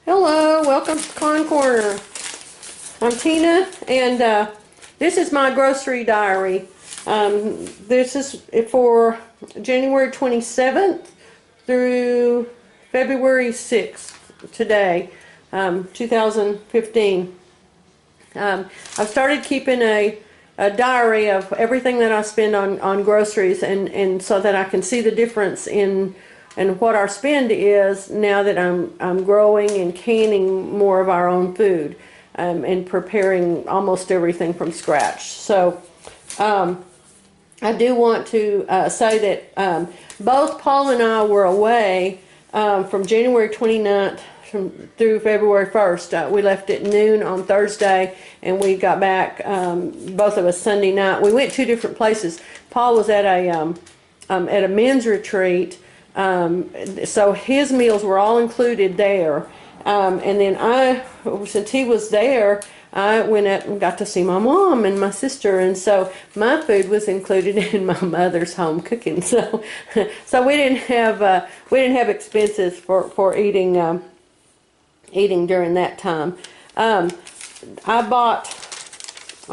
Hello, welcome to Con Corner. I'm Tina, and this is my grocery diary. This is for January 27th through February 6th, today, 2015. I've started keeping a diary of everything that I spend on groceries, and so that I can see the difference in what our spend is now that I'm growing and canning more of our own food, and preparing almost everything from scratch. So I do want to say that both Paul and I were away from January 29th through February 1st. We left at noon on Thursday, and we got back, both of us, Sunday night. We went two different places. Paul was at a men's retreat, so his meals were all included there. And then since he was there, I went up and got to see my mom and my sister, and so my food was included in my mother's home cooking. So we didn't have expenses for eating during that time. I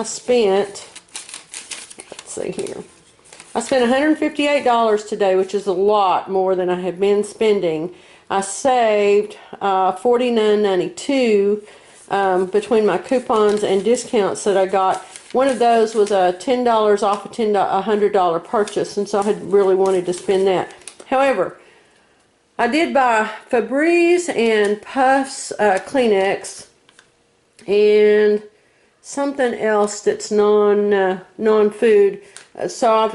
spent, let's see here. I spent $158 today, which is a lot more than I had been spending. I saved $49.92 between my coupons and discounts that I got. One of those was $10 off a $100 purchase, and so I had really wanted to spend that. However, I did buy Febreze and Puffs Kleenex and something else that's non-food. So I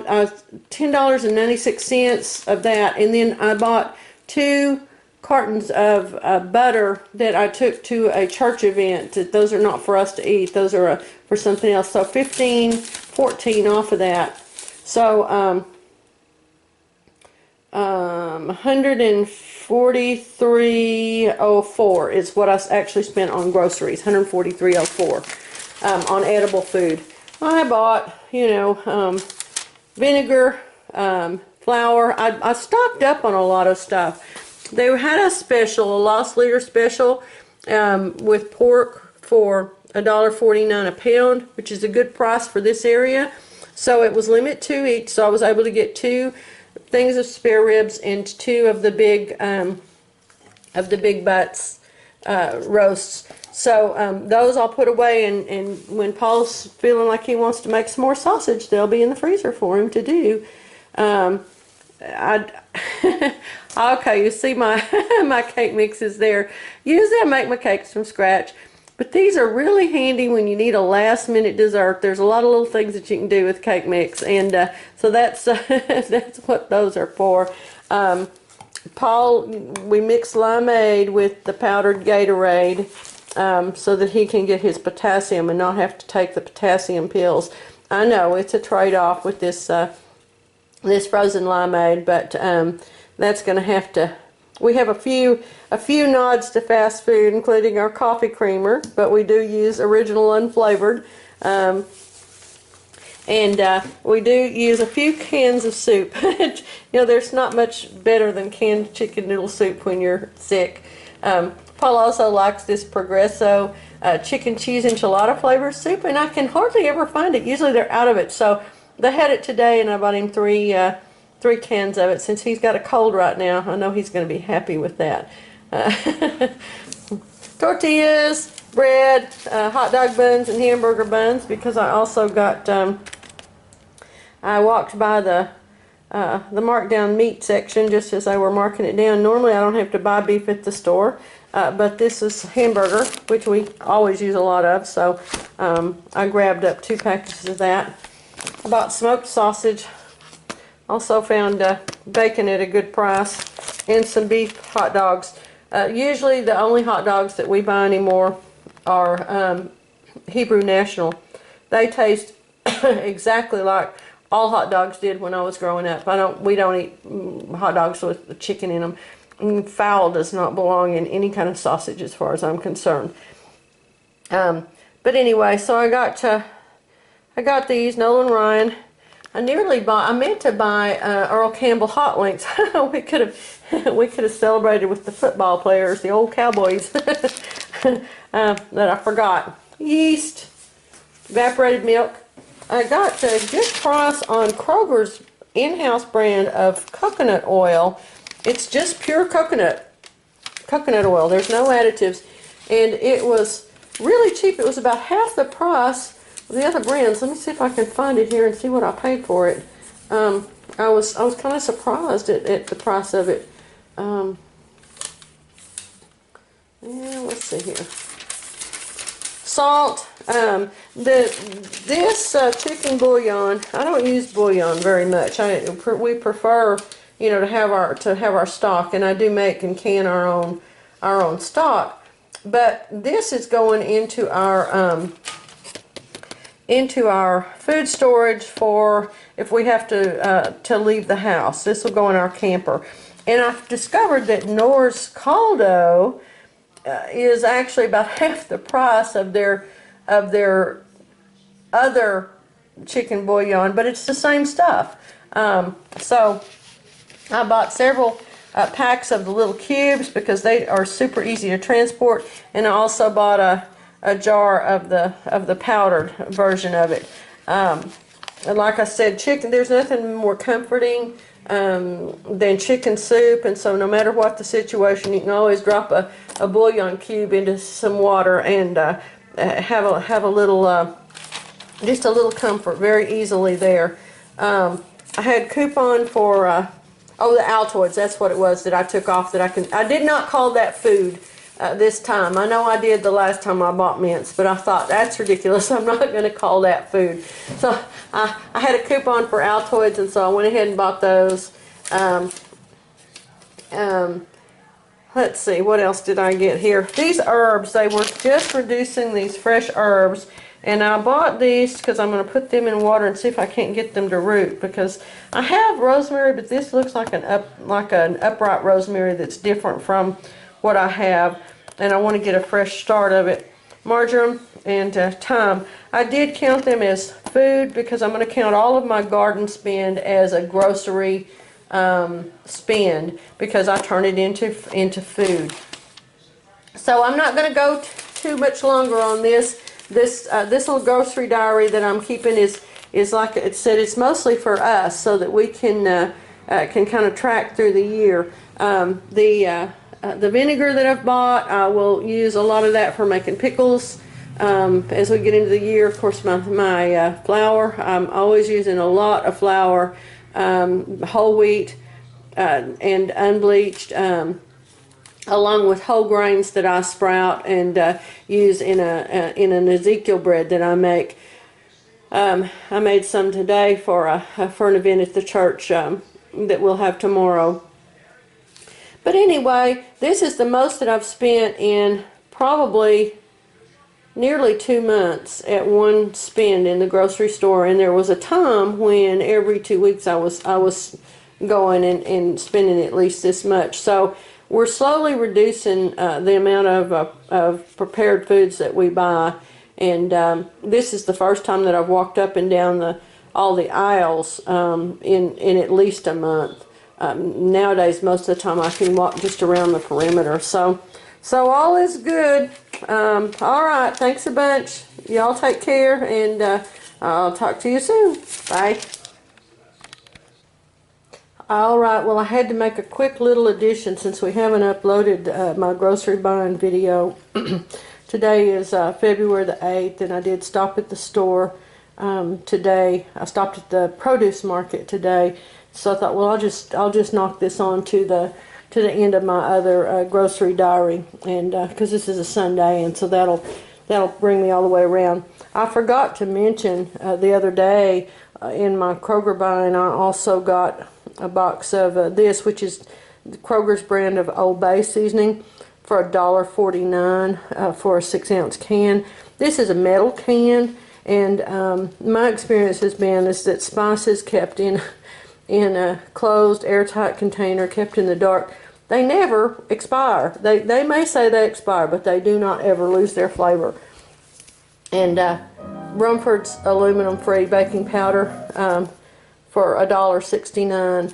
$10.96 of that, and then I bought 2 cartons of butter that I took to a church event. Those are not for us to eat; those are for something else. So $14 off of that. So $143.04 is what I actually spent on groceries. $143.04 on edible food. I bought, vinegar, flour. I stocked up on a lot of stuff. They had a special, a loss leader special, with pork for $1.49 a pound, which is a good price for this area. So it was limit 2 each, so I was able to get 2 things of spare ribs and 2 of the big butts roasts. So those I'll put away, and when Paul's feeling like he wants to make some more sausage, they'll be in the freezer for him to do. Okay, you see my my cake mixes there. Usually I make my cakes from scratch, but these are really handy when you need a last minute dessert. There's a lot of little things that you can do with cake mix, and so that's that's what those are for. Paul, we mix limeade with the powdered Gatorade, so that he can get his potassium and not have to take the potassium pills. I know it's a trade-off with this this frozen limeade, but that's going to have to. We have a few nods to fast food, including our coffee creamer, but we do use original unflavored, and we do use a few cans of soup. There's not much better than canned chicken noodle soup when you're sick. Paul also likes this Progresso chicken cheese enchilada flavor soup, and I can hardly ever find it. Usually they're out of it, so they had it today, and I bought him three cans of it. Since he's got a cold right now, I know he's going to be happy with that. Tortillas, bread, hot dog buns, and hamburger buns, because I also got, I walked by the markdown meat section just as they were marking it down. Normally I don't have to buy beef at the store, but this is hamburger, which we always use a lot of, so I grabbed up 2 packages of that. I bought smoked sausage, also found bacon at a good price, and some beef hot dogs. Usually the only hot dogs that we buy anymore are Hebrew National. They taste exactly like all hot dogs did when I was growing up. We don't eat hot dogs with chicken in them. Fowl does not belong in any kind of sausage as far as I'm concerned. But anyway, so I got these, Nolan Ryan. I nearly bought. I meant to buy Earl Campbell hot links. we could have celebrated with the football players, the old Cowboys. That I forgot. Yeast, evaporated milk. I got a good price on Kroger's in-house brand of coconut oil. It's just pure coconut oil. There's no additives, and it was really cheap. It was about half the price of the other brands. Let me see if I can find it here and see what I paid for it. I was kind of surprised at the price of it. Yeah, let's see here. Salt. This chicken bouillon. I don't use bouillon very much. We prefer, to have our stock, and I do make and can our own stock. But this is going into our food storage for if we have to leave the house. This will go in our camper. And I've discovered that Knorr's Caldo is actually about half the price of their other chicken bouillon, but it's the same stuff. So I bought several packs of the little cubes because they are super easy to transport, and I also bought a jar of the powdered version of it. And like I said, chicken. There's nothing more comforting than chicken soup, and so no matter what the situation, you can always drop a bouillon cube into some water and have a little just a little comfort very easily there. I had coupon for the Altoids. That's what it was that I took off. I did not call that food this time. I know I did the last time I bought mints, but I thought that's ridiculous. I'm not going to call that food. So I had a coupon for Altoids, and so I went ahead and bought those. Let's see, what else did I get here? These herbs, they were just reducing these fresh herbs, and I bought these because I'm going to put them in water and see if I can't get them to root, because I have rosemary, but this looks like an upright rosemary that's different from what I have, and I want to get a fresh start of it. Marjoram and thyme. I did count them as food because I'm going to count all of my garden spend as a grocery spend because I turn it into food. So I'm not going to go too much longer on this. This little grocery diary that I'm keeping is like it said, it's mostly for us so that we can kind of track through the year. The vinegar that I've bought, I will use a lot of that for making pickles. As we get into the year, of course, my flour, I'm always using a lot of flour, whole wheat and unbleached, along with whole grains that I sprout and use in an Ezekiel bread that I make. I made some today for an event at the church that we'll have tomorrow. But anyway, this is the most that I've spent in probably nearly 2 months at one spend in the grocery store. And there was a time when every 2 weeks I was going and spending at least this much. So we're slowly reducing the amount of prepared foods that we buy. And this is the first time that I've walked up and down all the aisles in at least a month. Nowadays, most of the time I can walk just around the perimeter. So all is good. All right, thanks a bunch. Y'all take care, and I'll talk to you soon. Bye. All right, well, I had to make a quick little addition since we haven't uploaded my grocery buying video. Today is February the 8th, and I did stop at the store today. I stopped at the produce market today. So I thought, well, I'll just knock this on to the end of my other grocery diary, and because this is a Sunday, and so that'll bring me all the way around. I forgot to mention the other day in my Kroger buying, I also got a box of this, which is Kroger's brand of Old Bay seasoning, for $1.49 for a 6-ounce can. This is a metal can, and my experience has been is that spices kept in a closed, airtight container, kept in the dark, they never expire. They may say they expire, but they do not ever lose their flavor. And Rumford's aluminum-free baking powder, for $1.69.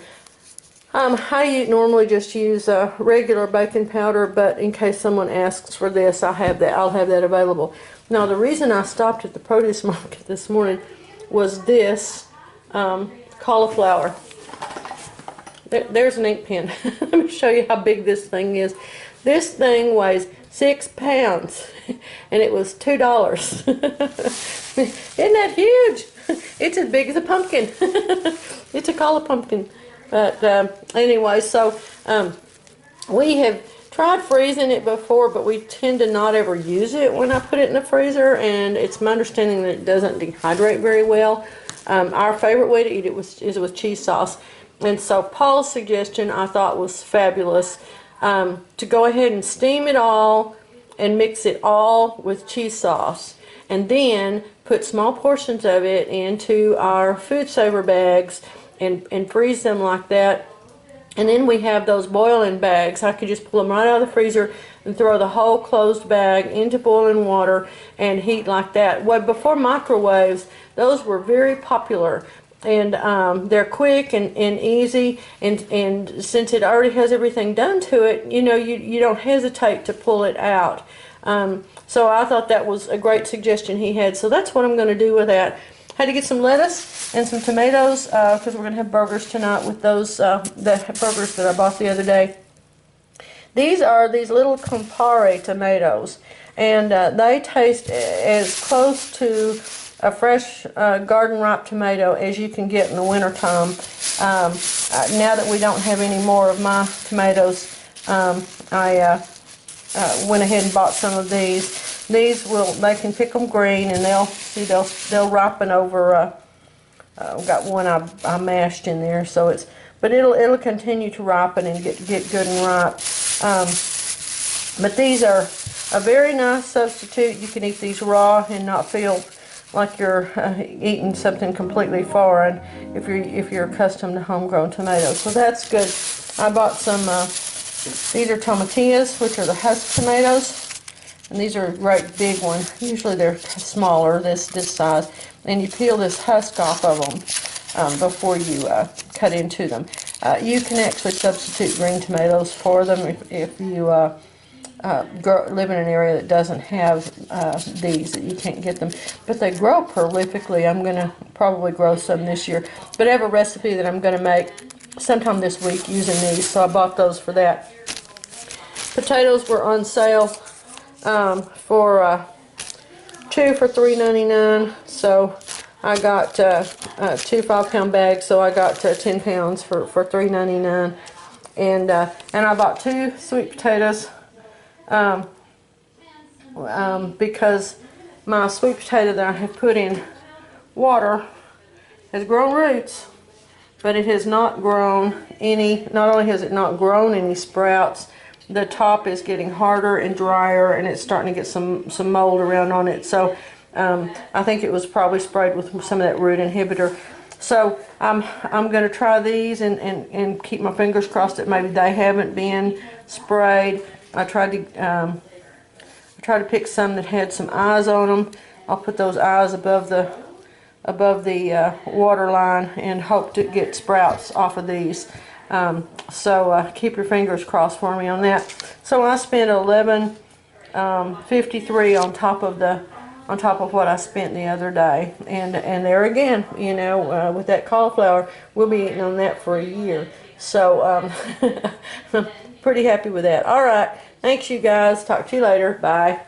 I normally just use regular baking powder, but in case someone asks for this, I'll have that available. Now, the reason I stopped at the produce market this morning was this cauliflower. There's an ink pen. Let me show you how big this thing is. This thing weighs 6 pounds, and it was $2. Isn't that huge? It's as big as a pumpkin. It's a cauliflower pumpkin. But anyway, so we have tried freezing it before, but we tend to not ever use it when I put it in the freezer, and it's my understanding that it doesn't dehydrate very well. Our favorite way to eat it is with cheese sauce. And so Paul's suggestion I thought was fabulous, to go ahead and steam it all and mix it all with cheese sauce, and then put small portions of it into our food saver bags and freeze them like that. And then we have those boiling bags. I could just pull them right out of the freezer and throw the whole closed bag into boiling water and heat like that. Well, before microwaves, those were very popular. And they're quick and easy, and since it already has everything done to it, you don't hesitate to pull it out. So I thought that was a great suggestion he had. So that's what I'm going to do with that. Had to get some lettuce and some tomatoes because we're going to have burgers tonight with those the burgers that I bought the other day. These are these little Campari tomatoes, and they taste as close to a fresh garden ripe tomato as you can get in the wintertime. Now that we don't have any more of my tomatoes, I went ahead and bought some of these. They can pick them green, and they'll ripen over. I've got one I mashed in there, so but it'll continue to ripen and get good and ripe. But these are a very nice substitute. You can eat these raw and not feel like you're eating something completely foreign if you're accustomed to homegrown tomatoes. So that's good. I bought some. These are tomatillas, which are the husk tomatoes, and these are a great big one. Usually they're smaller, this size, and you peel this husk off of them before you cut into them. You can actually substitute green tomatoes for them if you live in an area that doesn't have these, that you can't get them. But they grow prolifically. I'm going to probably grow some this year. But I have a recipe that I'm going to make sometime this week using these, so I bought those for that. Potatoes were on sale for 2 for $3.99, so I got 2 5-pound bags, so I got 10 pounds for $3.99. And I bought 2 sweet potatoes because my sweet potato that I have put in water has grown roots, but it has not grown any. Not only has it not grown any sprouts, the top is getting harder and drier, and it's starting to get some mold around on it. So I think it was probably sprayed with some of that root inhibitor. So I'm going to try these and keep my fingers crossed that maybe they haven't been sprayed. I tried to pick some that had some eyes on them. I'll put those eyes above the water line and hope to get sprouts off of these. So keep your fingers crossed for me on that. So I spent $11.53 on top of what I spent the other day, and there again, with that cauliflower, we'll be eating on that for a year. So I'm pretty happy with that. All right, thanks you guys. Talk to you later. Bye.